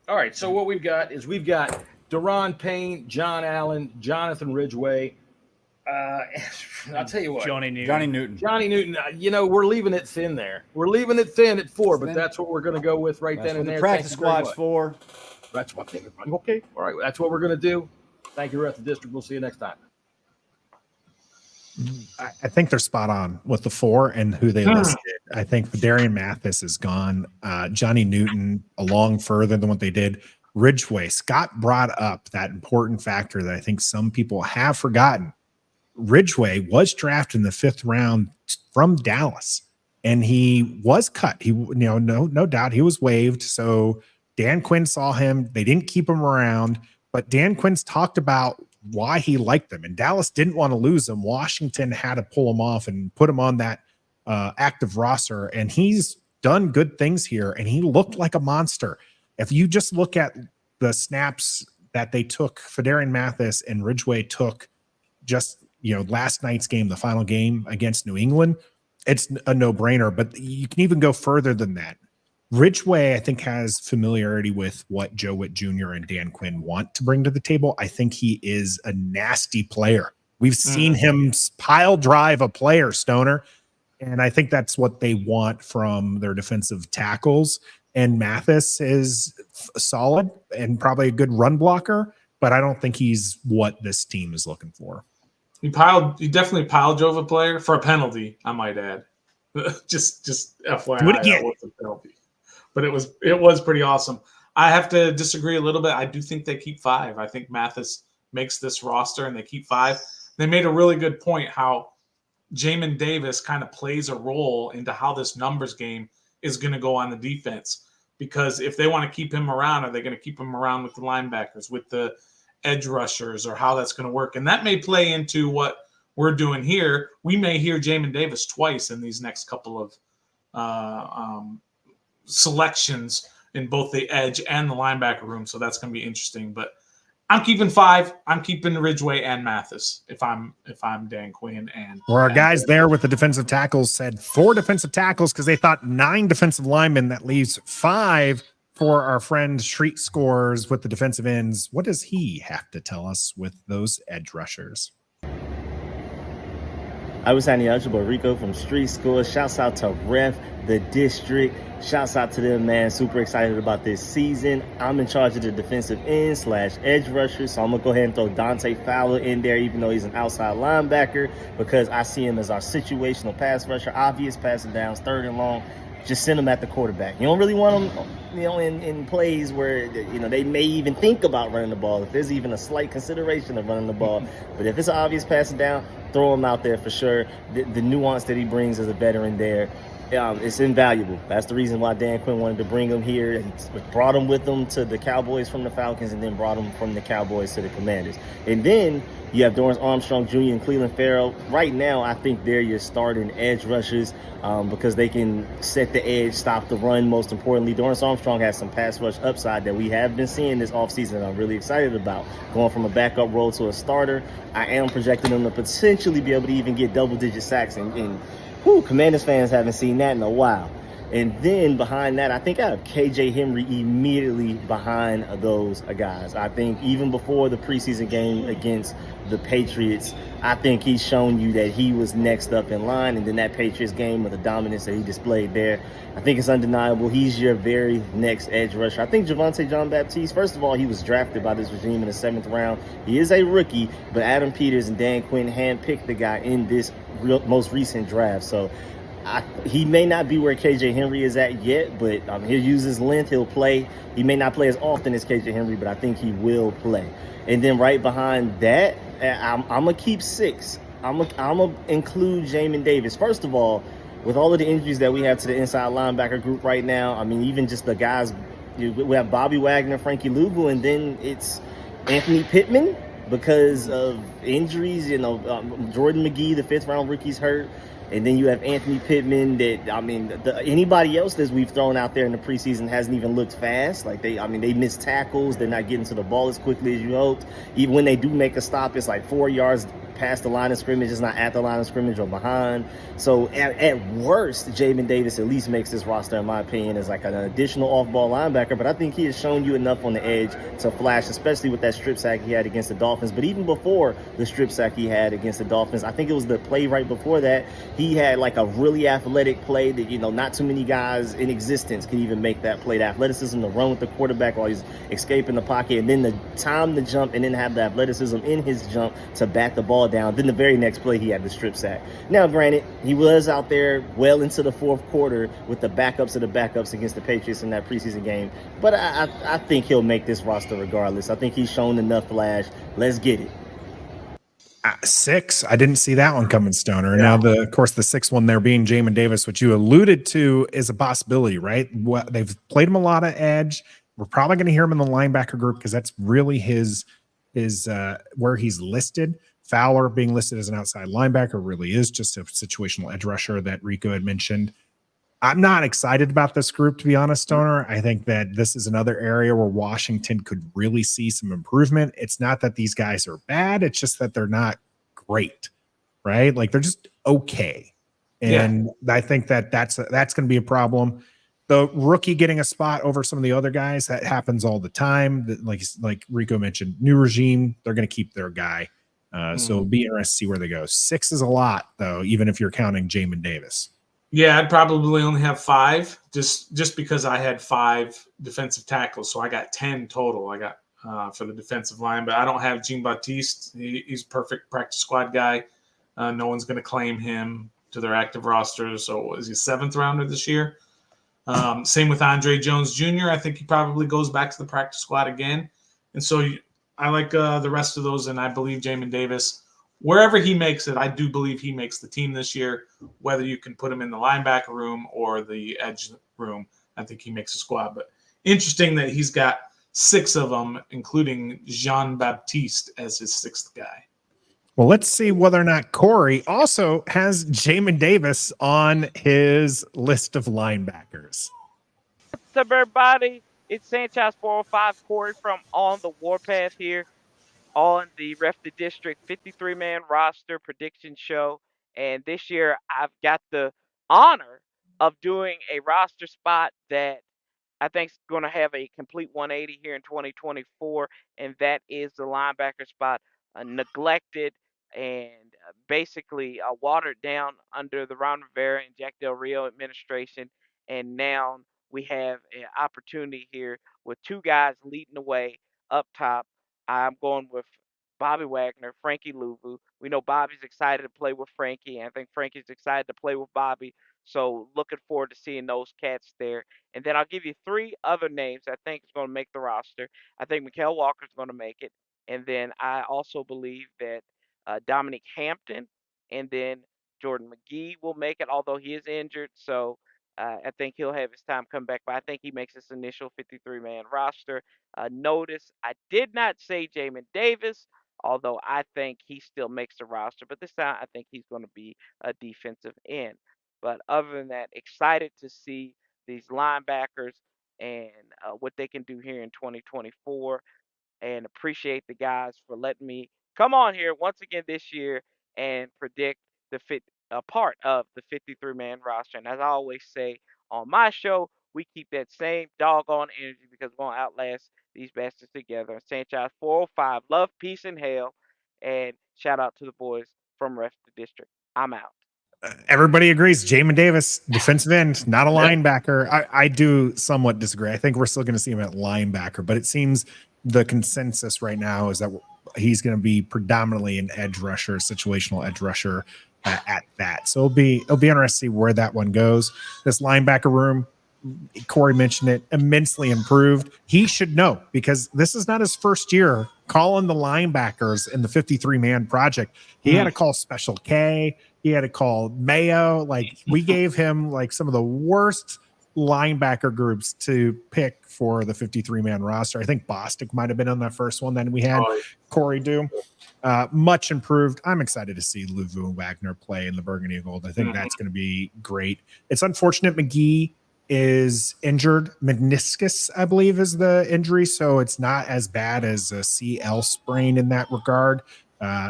All right, so what we've got Deron Payne, John Allen, Jonathan Ridgway. I'll tell you what. Johnny Newton. We're leaving it thin there. We're leaving it thin at 4, but that's what we're going to go with then and there. The practice squad's 4. That's what. Okay. All right. That's what we're going to do. Thank you, Ref the District. We'll see you next time. I think they're spot on with the 4 and who they listed. I think Darian Mathis is gone. Johnny Newton along further than what they did. Ridgway, Scott brought up that important factor that I think some people have forgotten. Ridgway was drafted in the 5th round from Dallas, and he was cut. No doubt he was waived. So Dan Quinn saw him. They didn't keep him around, but Dan Quinn's talked about why he liked them, and Dallas didn't want to lose him. Washington had to pull him off and put him on that active roster, and he's done good things here, and he looked like a monster. If you just look at the snaps that they took, Fedarian Mathis and Ridgway took just last night's game, the final game against New England, it's a no-brainer, but you can even go further than that. Ridgeway, I think, has familiarity with what Joe Witt Jr. and Dan Quinn want to bring to the table. I think he is a nasty player. We've seen him pile drive a player, Stoner, and I think that's what they want from their defensive tackles. And Mathis is solid and probably a good run blocker, but I don't think he's what this team is looking for. He definitely pile drove a player for a penalty, I might add. just FYI, Do it again. that was a penalty. But it was pretty awesome. I have to disagree a little bit. I do think they keep 5. I think Mathis makes this roster and they keep 5. They made a really good point how Jamin Davis kind of plays a role into how this numbers game is going to go on the defense. Because if they want to keep him around, are they going to keep him around with the linebackers, with the edge rushers, or how that's going to work? And that may play into what we're doing here. We may hear Jamin Davis twice in these next couple of selections in both the edge and the linebacker room. So that's going to be interesting. But I'm keeping 5. I'm keeping Ridgeway and Mathis if I'm Dan Quinn. And our guys there with the defensive tackles said 4 defensive tackles because they thought 9 defensive linemen. That leaves 5 for our friend StreetScores with the defensive ends. What does he have to tell us with those edge rushers? I was Annie Eligible Rico from StreetScores. Shouts out to Ref the District. Shouts out to them, man. Super excited about this season. I'm in charge of the defensive end / edge rushers, so I'm going to go ahead and throw Dante Fowler in there, even though he's an outside linebacker, because I see him as our situational pass rusher, obvious passing downs, 3rd and long. Just send him at the quarterback. You don't really want him, in plays where, they may even think about running the ball, if there's even a slight consideration of running the ball. But if it's an obvious passing down, throw him out there for sure. The nuance that he brings as a veteran there, it's invaluable. That's the reason why Dan Quinn wanted to bring him here. He brought him with him to the Cowboys from the Falcons, and then brought him from the Cowboys to the Commanders. And then you have Dorrance Armstrong Jr. and Cleveland Farrell. Right now, I think they're your starting edge rushers because they can set the edge, stop the run. Most importantly, Dorrance Armstrong has some pass rush upside that we have been seeing this offseason, and I'm really excited about. Going from a backup role to a starter, I am projecting him to potentially be able to even get double-digit sacks. And Commanders fans haven't seen that in a while. And then behind that, I think I have KJ Henry immediately behind those guys. I think even before the preseason game against the Patriots, I think he's shown you that he was next up in line. And then that Patriots game with the dominance that he displayed there, I think it's undeniable. He's your very next edge rusher. I think Javonte Jean-Baptiste, first of all, he was drafted by this regime in the 7th round. He is a rookie, but Adam Peters and Dan Quinn handpicked the guy in this most recent draft. So he may not be where KJ Henry is at yet, but he'll use his length. He'll play. He may not play as often as KJ Henry, but I think he will play. And then right behind that, I'm going to keep 6. I'm going to include Jamin Davis. First of all, with all of the injuries that we have to the inside linebacker group right now, even just the guys, we have Bobby Wagner, Frankie Luvu, and then it's Anthony Pittman because of injuries. Jordan McGee, the 5th-round rookie's hurt. And then you have Anthony Pittman that, anybody else that we've thrown out there in the preseason hasn't even looked fast. Like they miss tackles. They're not getting to the ball as quickly as you hoped. Even when they do make a stop, it's like 4 yards past the line of scrimmage. It's not at the line of scrimmage or behind. So at worst, Jamin Davis at least makes this roster, in my opinion, as like an additional off-ball linebacker. But I think he has shown you enough on the edge to flash, especially with that strip sack he had against the Dolphins. But even before the strip sack he had against the Dolphins, I think it was the play right before that, he had like a really athletic play that, not too many guys in existence can even make that play. The athleticism to run with the quarterback while he's escaping the pocket, and then the time to jump, and then have the athleticism in his jump to bat the ball down. Then the very next play, he had the strip sack. Now, granted, he was out there well into the 4th quarter with the backups of the backups against the Patriots in that preseason game. But I think he'll make this roster regardless. I think he's shown enough flash. Let's get it. 6. I didn't see that one coming, Stoner. Yeah. Now, of course, the 6th one there being Jamin Davis, which you alluded to is a possibility, right? They've played him a lot of edge. We're probably going to hear him in the linebacker group because that's really his where he's listed. Fowler being listed as an outside linebacker really is just a situational edge rusher that Rico had mentioned. I'm not excited about this group, to be honest, Stoner. I think that this is another area where Washington could really see some improvement. It's not that these guys are bad. It's just that they're not great, right? Like they're just okay. And I think that's going to be a problem. The rookie getting a spot over some of the other guys, that happens all the time. Like Rico mentioned, new regime, they're going to keep their guy. So it'll be interesting to see where they go. 6 is a lot, though, even if you're counting Jamin Davis. Yeah, I'd probably only have 5 just because I had 5 defensive tackles. So I got 10 total. I got for the defensive line, but I don't have Jean Baptiste. He's a perfect practice squad guy. No one's going to claim him to their active roster. So is he a 7th rounder this year? Same with Andre Jones Jr. I think he probably goes back to the practice squad again. And so I like the rest of those, and I believe Jamin Davis, wherever he makes it, I do believe he makes the team this year. Whether you can put him in the linebacker room or the edge room, I think he makes the squad. But interesting that he's got 6 of them, including Jean Baptiste as his 6th guy. Well, let's see whether or not Corey also has Jamin Davis on his list of linebackers. What's up, everybody? It's Sanchez 405 Corey from On the Warpath here on the Ref the District 53-man roster prediction show. And this year, I've got the honor of doing a roster spot that I think is going to have a complete 180 here in 2024, and that is the linebacker spot, neglected and basically watered down under the Ron Rivera and Jack Del Rio administration. And now we have an opportunity here with 2 guys leading the way up top. I'm going with Bobby Wagner, Frankie Louvu. We know Bobby's excited to play with Frankie, and I think Frankie's excited to play with Bobby. So looking forward to seeing those cats there. And then I'll give you 3 other names I think is going to make the roster. I think Mikael Walker's going to make it. And then I also believe that Dominic Hampton and then Jordan McGee will make it, although he is injured. So I think he'll have his time come back. But I think he makes this initial 53-man roster. Notice I did not say Jamin Davis, although I think he still makes the roster. But this time I think he's going to be a defensive end. But other than that, excited to see these linebackers and what they can do here in 2024, and appreciate the guys for letting me come on here once again this year and predict a part of the 53-man roster. And as I always say on my show, we keep that same doggone energy because we're going to outlast these bastards together. Sanchez 405, love, peace, and hell. And shout out to the boys from Ref the District. I'm out. Everybody agrees. Jamin Davis, defensive end, not a linebacker. I do somewhat disagree. I think we're still going to see him at linebacker, but it seems the consensus right now is that he's going to be predominantly an edge rusher, situational edge rusher at that. So it'll be interesting to see where that one goes. This linebacker room, Corey mentioned it, immensely improved. He should know because this is not his first year calling the linebackers in the 53-man project. He had to call Special K. He had to call Mayo. Like, we gave him like some of the worst linebacker groups to pick for the 53-man roster. I think Bostic might have been on that first one. Then we had Corey do. Much improved. I'm excited to see Louvu and Wagner play in the Burgundy Gold. I think that's going to be great. It's unfortunate McGee is injured. Meniscus, I believe, is the injury, so it's not as bad as a CL sprain in that regard.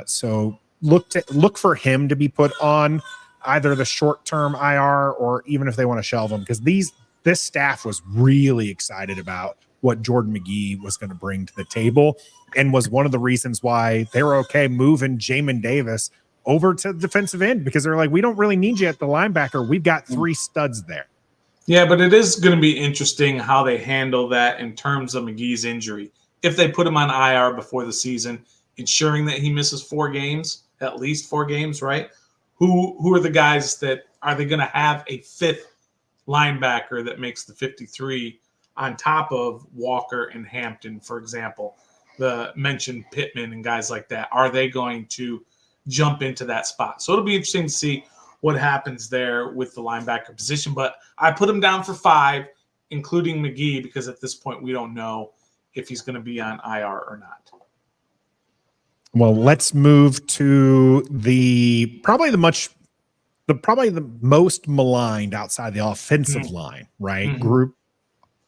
So look for him to be put on either the short-term IR or even if they want to shelve him, because this staff was really excited about what Jordan McGee was going to bring to the table and was one of the reasons why they were okay moving Jamin Davis over to defensive end, because they're like, we don't really need you at the linebacker. We've got 3 studs there. Yeah, but it is going to be interesting how they handle that in terms of McGee's injury. If they put him on IR before the season, ensuring that he misses 4 games, at least 4 games, right? Who are the guys that are they going to have a 5th linebacker that makes the 53 on top of Walker and Hampton, for example? The mentioned Pittman and guys like that. Are they going to jump into that spot? So it'll be interesting to see what happens there with the linebacker position. But I put him down for 5, including McGee, because at this point we don't know if he's going to be on IR or not. Well, let's move to probably the most maligned outside the offensive line, right? Group,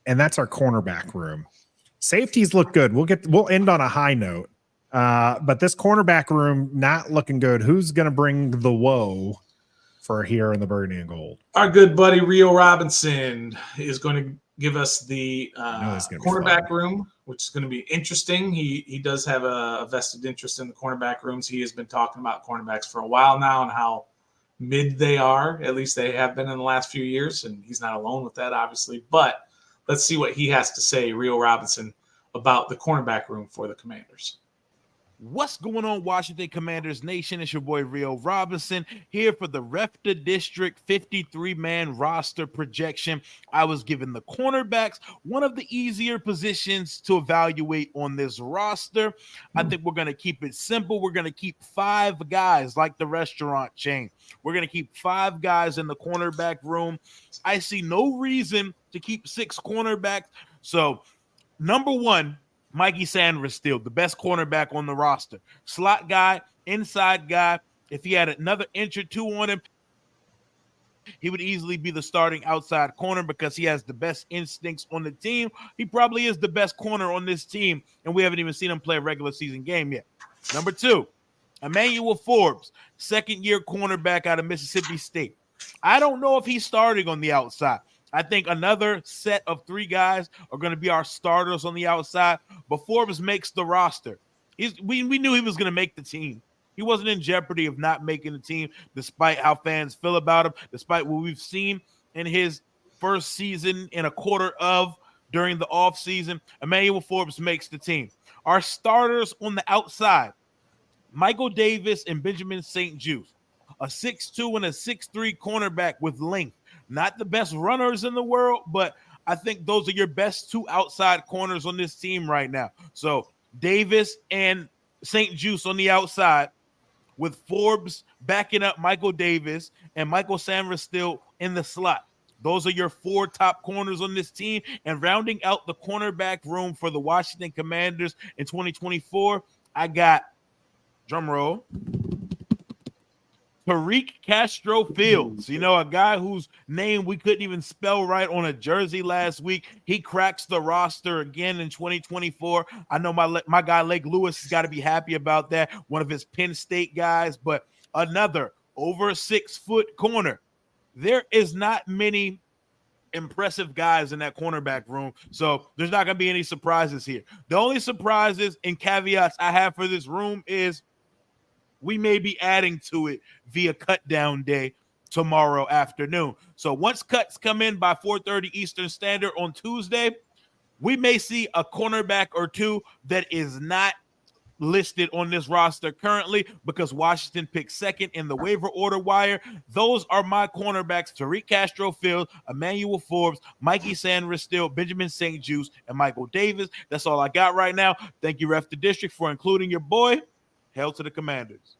and that's our cornerback room. Safeties look good. We'll end on a high note. But this cornerback room not looking good. Who's going to bring the woe for here in the Burgundy and Gold? Our good buddy Rio Robinson is going to give us the cornerback room, which is going to be interesting. He does have a vested interest in the cornerback rooms. He has been talking about cornerbacks for a while now and how mid they are. At least they have been in the last few years, and he's not alone with that, obviously. But let's see what he has to say, Rio Robinson, about the cornerback room for the Commanders. What's going on, Washington Commanders Nation? It's your boy Rio Robinson here for the Ref the District 53-man roster projection. I was given the cornerbacks, one of the easier positions to evaluate on this roster. I think we're going to keep it simple. We're going to keep 5 guys like the restaurant chain. We're going to keep 5 guys in the cornerback room. I see no reason to keep 6 cornerbacks. So, number 1, Mikey Sanders still the best cornerback on the roster. Slot guy, inside guy. If he had another inch or two on him, he would easily be the starting outside corner because he has the best instincts on the team. He probably is the best corner on this team, and we haven't even seen him play a regular season game yet. Number 2, Emmanuel Forbes, second-year cornerback out of Mississippi State. I don't know if he's starting on the outside. I think another set of 3 guys are going to be our starters on the outside, but Forbes makes the roster. We knew he was going to make the team. He wasn't in jeopardy of not making the team, despite how fans feel about him, despite what we've seen in his first season and a quarter of during the offseason. Emmanuel Forbes makes the team. Our starters on the outside, Michael Davis and Benjamin St. Juste, a 6'2" and a 6'3" cornerback with length. Not the best runners in the world, but I think those are your best 2 outside corners on this team right now. So Davis and St. Juste on the outside with Forbes backing up Michael Davis and Michael Sanders still in the slot. Those are your 4 top corners on this team. And rounding out the cornerback room for the Washington Commanders in 2024, I got, drum roll, Tariq Castro Fields, a guy whose name we couldn't even spell right on a jersey last week. He cracks the roster again in 2024. I know my guy Lake Lewis has got to be happy about that, one of his Penn State guys, but another over 6-foot corner. There is not many impressive guys in that cornerback room, so there's not going to be any surprises here. The only surprises and caveats I have for this room is we may be adding to it via cut down day tomorrow afternoon. So once cuts come in by 4:30 Eastern Standard on Tuesday, we may see a cornerback or 2 that is not listed on this roster currently because Washington picked second in the waiver order wire. Those are my cornerbacks: Tariq Castro Fields, Emmanuel Forbes, Mikey Sanders still, Benjamin St. Juste, and Michael Davis. That's all I got right now. Thank you, Ref the District, for including your boy. Hail to the Commanders.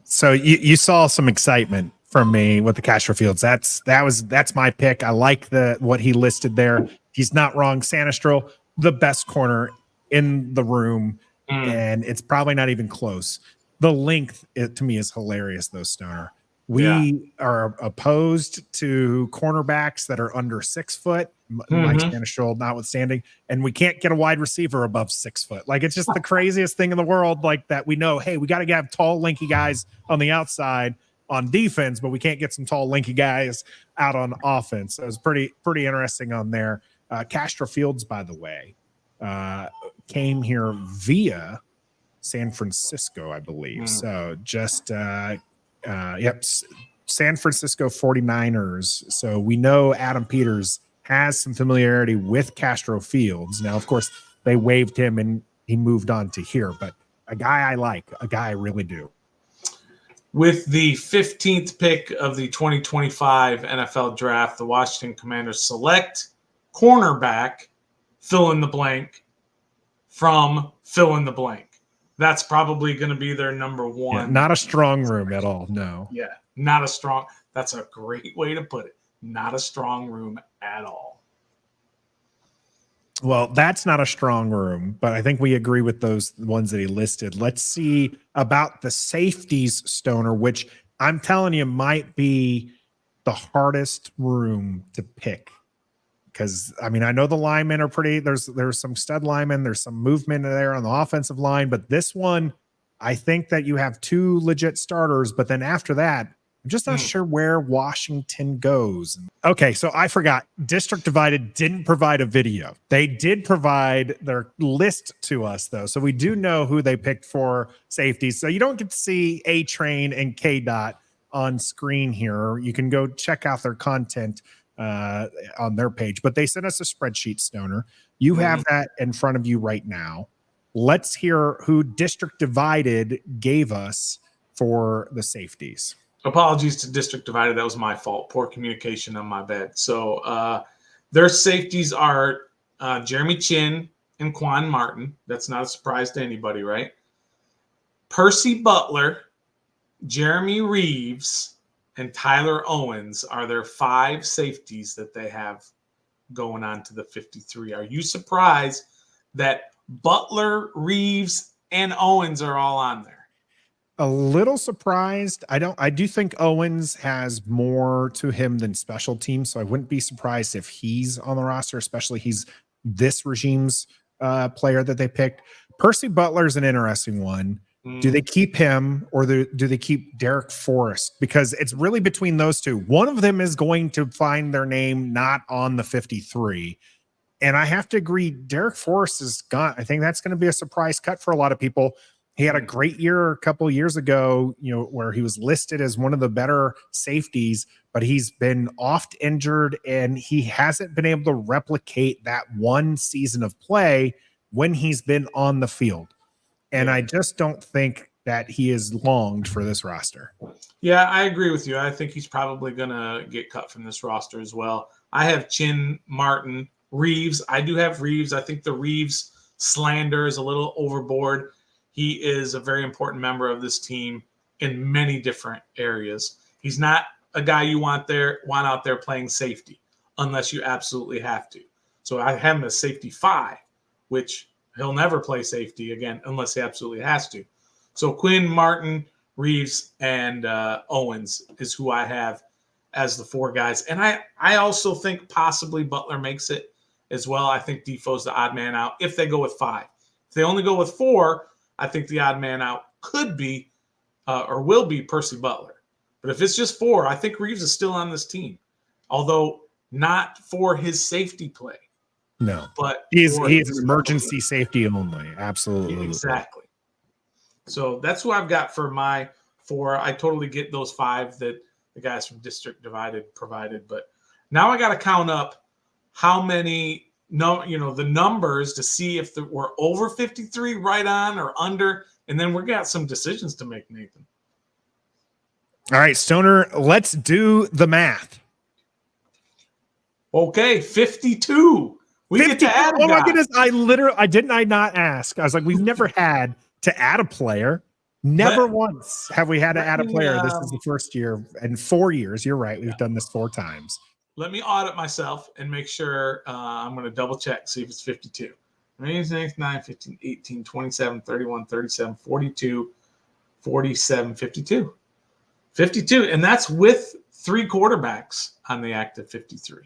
So you saw some excitement from me with the Castro Fields. That's my pick. I like what he listed there. He's not wrong. Sanistro, the best corner in the room, and it's probably not even close. The length, to me, is hilarious, though, Stoner. We are opposed to cornerbacks that are under 6 foot, Mike Sanistro notwithstanding, and we can't get a wide receiver above 6 foot. Like, it's just the craziest thing in the world, like that we know, hey, we got to have tall, lanky guys on the outside on defense, but we can't get some tall, lanky guys out on offense. So it was pretty interesting on there. Castro Fields, by the way, came here via San Francisco, I believe. So just San Francisco 49ers. So we know Adam Peters has some familiarity with Castro Fields. Now, of course, they waived him and he moved on to here, but a guy I like, a guy I really do. With the 15th pick of the 2025 NFL Draft, the Washington Commanders select cornerback, fill in the blank, from fill in the blank. That's probably going to be their number 1. Yeah, not a strong room at all, no. Yeah, not a strong. That's a great way to put it. Not a strong room at all. Well, that's not a strong room, but I think we agree with those ones that he listed. Let's see about the safeties, Stoner, which I'm telling you might be the hardest room to pick. Because, I mean, I know the linemen are pretty, there's some stud linemen, there's some movement there on the offensive line, but this one, I think that you have 2 legit starters, but then after that, I'm just not sure where Washington goes. Okay, so I forgot. District Divided didn't provide a video. They did provide their list to us, though. So we do know who they picked for safeties. So you don't get to see A-Train and K-Dot on screen here. You can go check out their content on their page. But they sent us a spreadsheet, Stoner. You have that in front of you right now. Let's hear who District Divided gave us for the safeties. Apologies to District Divided. That was my fault. Poor communication on my bed. So their safeties are Jeremy Chin and Quan Martin. That's not a surprise to anybody, right? Percy Butler, Jeremy Reeves, and Tyler Owens are their 5 safeties that they have going on to the 53. Are you surprised that Butler, Reeves, and Owens are all on there? A little surprised. I do think Owens has more to him than special teams, so I wouldn't be surprised if he's on the roster, especially he's this regime's player that they picked. Percy Butler's an interesting one. Do they keep him or do they keep Derek Forrest? Because it's really between those two. One of them is going to find their name not on the 53. And I have to agree, Derek Forrest is gone. I think that's going to be a surprise cut for a lot of people. He had a great year a couple of years ago, where he was listed as one of the better safeties, but he's been oft injured and he hasn't been able to replicate that one season of play when he's been on the field. And I just don't think that he is longed for this roster. Yeah, I agree with you. I think he's probably going to get cut from this roster as well. I have Chin, Martin, Reeves. I do have Reeves. I think the Reeves slander is a little overboard. He is a very important member of this team in many different areas. He's not a guy you want out there playing safety unless you absolutely have to. So I have him as safety 5, which he'll never play safety again unless he absolutely has to. So Quinn, Martin, Reeves, and Owens is who I have as the 4 guys. And I also think possibly Butler makes it as well. I think Defoe's the odd man out if they go with 5. If they only go with 4, I think the odd man out could be or will be Percy Butler. But if it's just 4, I think Reeves is still on this team, although not for his safety play. No, but he's an emergency safety only. Absolutely. Exactly. So that's who I've got for my 4. I totally get those 5 that the guys from District Divided provided. But now I got to count up how many the numbers to see if we're over 53 right on or under, and then we got some decisions to make, Nathan. All right, Stoner, let's do the math. Okay, 52. We 50, get to add oh my goodness, I not ask. I was like, we've never had to add a player. Never once have we had to add a player. This is the first year in 4 years. You're right. We've done this 4 times. Let me audit myself and make sure I'm going to double check, see if it's 52. 9, 15, 18, 27, 31, 37, 42, 47, 52. 52. And that's with 3 quarterbacks on the active 53.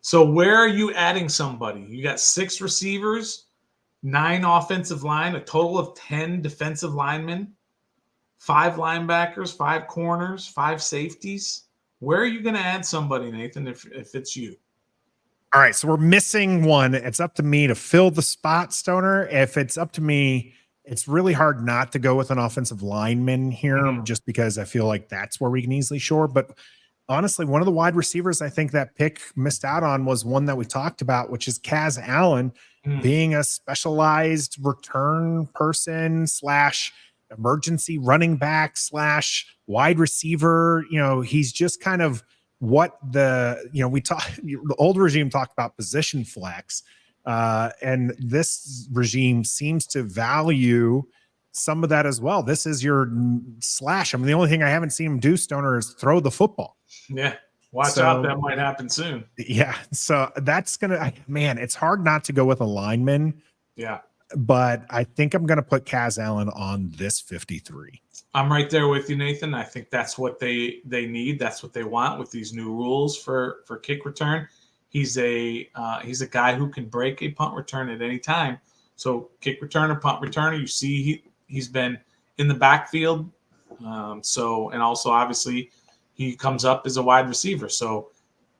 So where are you adding somebody? You got 6 receivers, 9 offensive line, a total of 10 defensive linemen, 5 linebackers, 5 corners, 5 safeties. Where are you going to add somebody, Nathan, if it's you? All right, so we're missing one. It's up to me to fill the spot, Stoner. If it's up to me, it's really hard not to go with an offensive lineman here just because I feel like that's where we can easily shore. But honestly, one of the wide receivers I think that pick missed out on was one that we talked about, which is Kaz Allen being a specialized return person / emergency running back / wide receiver. He's just kind of what the old regime talked about position flex. And this regime seems to value some of that as well. This is your slash. I mean, the only thing I haven't seen him do, Stoner, is throw the football. Yeah. Watch out. That might happen soon. Yeah. So that's it's hard not to go with a lineman. Yeah. But I think I'm going to put Kaz Allen on this 53. I'm right there with you, Nathan. I think that's what they need. That's what they want with these new rules for kick return. He's a guy who can break a punt return at any time. So kick returner, punt returner, you see he's been in the backfield And also obviously he comes up as a wide receiver. So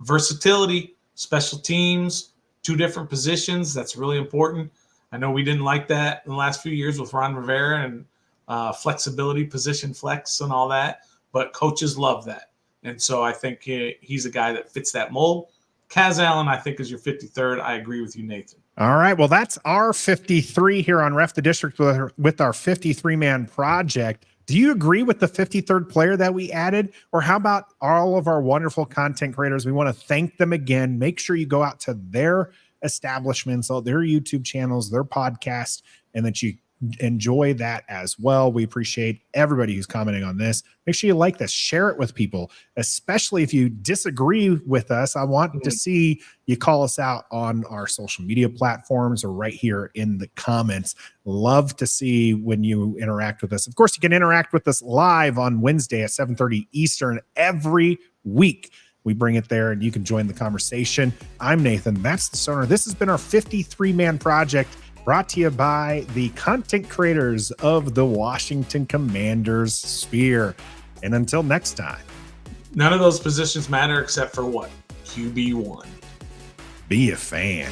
versatility, special teams, 2 different positions. That's really important. I know we didn't like that in the last few years with Ron Rivera and flexibility, position flex and all that, but coaches love that. And so I think he's a guy that fits that mold. Kaz Allen, I think, is your 53rd. I agree with you, Nathan. All right. Well, that's our 53 here on Ref the District with our 53-man project. Do you agree with the 53rd player that we added? Or how about all of our wonderful content creators? We want to thank them again. Make sure you go out to their establishments, their YouTube channels, their podcasts, and that you enjoy that as well. We appreciate everybody who's commenting on this. Make sure you like this, share it with people, especially if you disagree with us. I want to see you call us out on our social media platforms or right here in the comments. Love to see when you interact with us. Of course, you can interact with us live on Wednesday at 7:30 Eastern every week. We bring it there and you can join the conversation. I'm Nathan. That's the Stoner. This has been our 53-man project, brought to you by the content creators of the Washington Commanders Sphere. And until next time. None of those positions matter except for what? QB1. Be a fan.